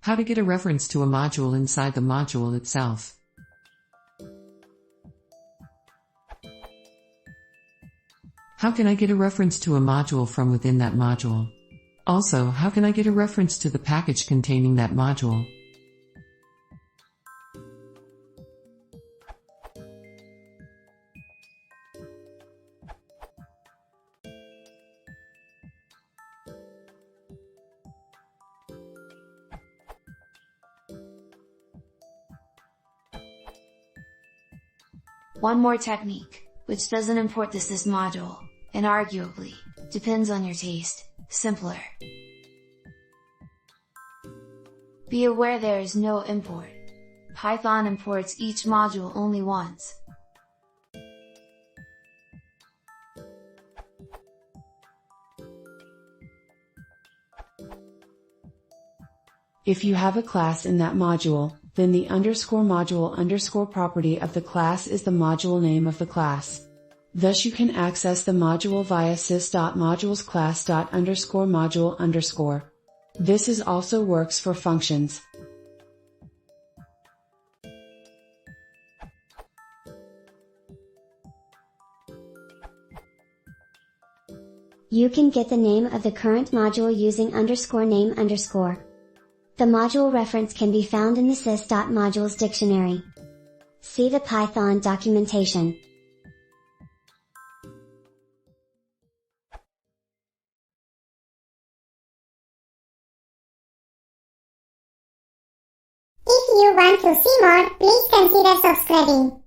How to get a reference to a module inside the module itself. How can I get a reference to a module from within that module? Also, how can I get a reference to the package containing that module? One more technique, which doesn't import the sys module, and arguably, depends on your taste, simpler. Be aware there is no import. Python imports each module only once. If you have a class in that module, then the _module_ property of the class is the module name of the class. Thus you can access the module via sys.modulesClass._module_. This is also works for functions. You can get the name of the current module using _name_. The module reference can be found in the sys.modules dictionary. See the Python documentation. If you want to see more, please consider subscribing.